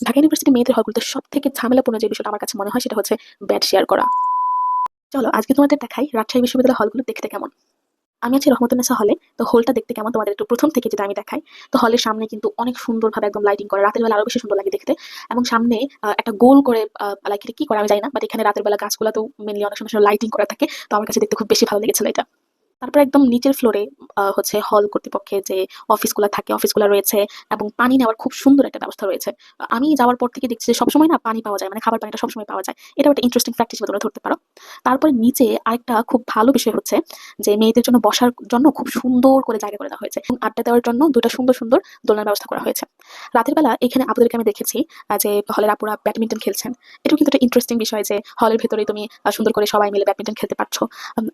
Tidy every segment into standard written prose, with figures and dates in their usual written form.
Dhaka university মেয়েদের হলগুলোতে সবথেকে ঝামেলাপূর্ণ যে বিষয়টা আমার কাছে মনে হয় সেটা হচ্ছে বেড শেয়ার করা। চলো আজকে তোমাদের দেখাই রাজশাহী বিশ্ববিদ্যালয়ের হলগুলো দেখতে কেমন। আমি আছি রহমতুন্নেসা হলে। তো হলটা দেখতে কেমন তোমাদের একটু প্রথম থেকে যদি আমি দেখাই, তো হলের সামনে কিন্তু অনেক সুন্দরভাবে একদম লাইটিং করা, রাতের বেলা আরো বেশি সুন্দর লাগে দেখতে। এবং সামনে একটা গোল করে লাইক এটা কি করে আমি জানি না, বাট এখানে রাতের বেলা গাছগুলোতেও মেনলি অনেক সময় লাইটিং করা থাকে। তো আমার কাছে দেখতে খুব বেশি ভালো লেগেছিল এটা। তারপর একদম নিচের ফ্লোরে হচ্ছে হল কর্তৃপক্ষের যে অফিসগুলো থাকে, অফিসগুলো রয়েছে এবং পানি নেওয়ার খুব সুন্দর একটা ব্যবস্থা রয়েছে। আমি যাওয়ার পর থেকে দেখছি যে সবসময় না পানি পাওয়া যায়, মানে খাবার পানিটা সবসময় পাওয়া যায়। এটাও একটা ইন্টারেস্টিং ফ্যাক্ট হিসেবে তোমরা ধরতে পারো। তারপরে নিচে আরেকটা খুব ভালো বিষয় হচ্ছে যে মেয়েদের জন্য বসার জন্য খুব সুন্দর করে জায়গা করে দেওয়া হয়েছে এবং আড্ডা দেওয়ার জন্য দুটো সুন্দর সুন্দর দোলনার ব্যবস্থা করা হয়েছে। রাতের বেলা এখানে আপুদেরকে আমি দেখেছি যে হলের আপুরা ব্যাডমিন্টন খেলছেন। এটাও কিন্তু একটা ইন্টারেস্টিং বিষয় যে হলের ভেতরে তুমি সুন্দর করে সবাই মিলে ব্যাডমিন্টন খেলতে পারছো।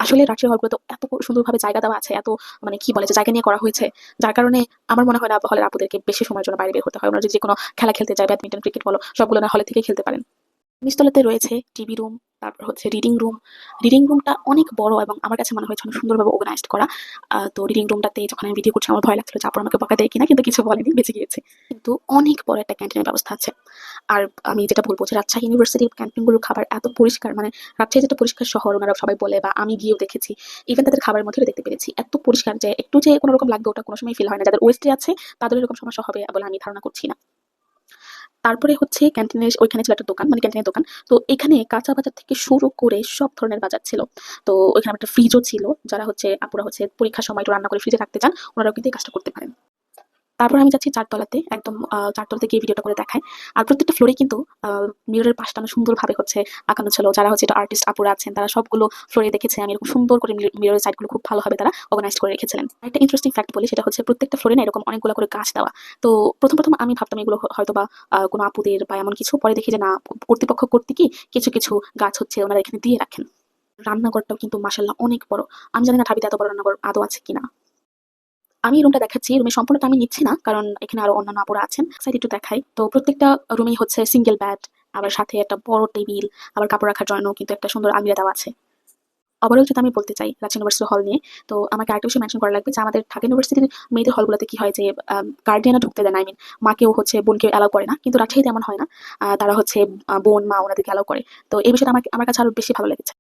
আসলে রাজশাহী হলগুলো তো এত সুন্দরভাবে জায়গা দেওয়া আছে, এত মানে কি বলে যে জায়গা নিয়ে করা হয়েছে, যার কারণে আমার মনে হয় না হলের আপুদেরকে বেশি সময়ের জন্য বাইরে বের হতে হয়। ওনারা যদি কোনো খেলা খেলতে যায়, ব্যাডমিন্টন ক্রিকেট বলো, সবগুলো না হলে থেকেই খেলতে পারেন। নিচতলাতে রয়েছে টিভি রুম, তারপর হচ্ছে রিডিং রুম। রিডিং রুমটা অনেক বড় এবং আমার কাছে মনে হয়েছে অনেক সুন্দরভাবে অর্গানাইজড করা। তো রিডিং রুমটাতে যখন আমি ভিডিও করছি আমার ভয় লাগছিল যে আপুর আমাকে বকা দেয় কিনা, কিন্তু কিছু বলেনি, বেঁচে গিয়েছে। কিন্তু অনেক বড় একটা ক্যান্টিনের ব্যবস্থা আছে। আর আমি যেটা বলবো যে রাজশাহী ইউনিভার্সিটির ক্যান্টিনগুলোর খাবার এত পরিষ্কার, মানে রাজশাহী যেটা পরিষ্কার শহর ওনারা সবাই বলে বা আমি গিয়েও দেখেছি, ইভেন তাদের খাবারের মধ্যে দেখতে পেরেছি এত পরিষ্কার যে একটু যে কোনো রকম লাগবে ওটা কোনো সময় ফিল হয় না। যাদের ওয়েস্টে আছে তাদের এরকম সমস্যা হবে বলে আমি ধারণা করছি না। তারপরে হচ্ছে ক্যান্টিনের ওইখানে ছিল একটা দোকান, মানে ক্যান্টিনের দোকান। তো এখানে কাঁচা বাজার থেকে শুরু করে সব ধরনের বাজার ছিল। তো ওইখানে একটা ফ্রিজও ছিল, যারা হচ্ছে আপুরা হচ্ছে পরীক্ষার সময় একটু রান্না করে ফ্রিজে রাখতে চান, ওনারাও কিন্তু এই কাজটা করতে পারেন। তারপর আমি যাচ্ছি চারতলাতে, একদম চারতলা থেকে এই ভিডিওটা করে দেখায়। আর প্রত্যেকটা ফ্লোরে কিন্তু মিররের পাশটা অনেক সুন্দরভাবে হচ্ছে আঁকানো ছিল। যারা হচ্ছে এটা আর্টিস্ট আপুরা আছেন তারা সবগুলো ফ্লোরে দেখেছে আমি এরকম সুন্দর করে মিররের সাইডগুলো খুব ভালোভাবে তারা অর্গানাইজ করে রেখেছিলেন। একটা ইন্টারেস্টিং ফ্যাক্ট বলি, সেটা হচ্ছে প্রত্যেকটা ফ্লোরে না এরকম অনেকগুলো করে গাছ দেওয়া। তো প্রথম আমি ভাবতাম এগুলো হয়তো বা কোনো আপুদের বা এমন কিছু, পরে দেখি যে না, কর্তৃপক্ষ কর্তৃক কিছু কিছু গাছ হচ্ছে ওনারা এখানে দিয়ে রাখেন। রান্নাঘরটাও কিন্তু মাসাল্লাহ অনেক বড়। আমি জানি না ঢাবিতে এত বড় রান্নাঘর আদৌ আছে কিনা। আমি রুমটা দেখাচ্ছি, রুমের সম্পূর্ণটা আমি নিচ্ছি না কারণ এখানে আরো অন্যান্য আপুরা আছেন। সাইড একটু দেখাই, তো প্রত্যেকটা রুমেই হচ্ছে সিঙ্গেল বেড, আবার সাথে একটা বড় টেবিল, আবার কাপড় রাখার জন্য কিন্তু একটা সুন্দর আলমিরা দেওয়া আছে। ওভারঅল যেটা আমি বলতে চাই রাজশাহী ইউনিভার্সিটি হল নিয়ে, তো আমাকে আরেকটা বিষয় মেনশন করা লাগবে যে আমাদের ঢাকা ইউনিভার্সিটির মেয়েদের হলগুলোতে কি হয় যে গার্ডিয়ানরা ঢুকতে দেয় না, আই মিন মাকেও হচ্ছে বোনকে অ্যালাউ করে না, কিন্তু রাজশাহীতে এমন হয় না। তারা হচ্ছে বোন মা ওনাদেরকে অ্যালাউ করে। তো এই বিষয়টা আমার কাছে আরো বেশি ভালো লেগেছে।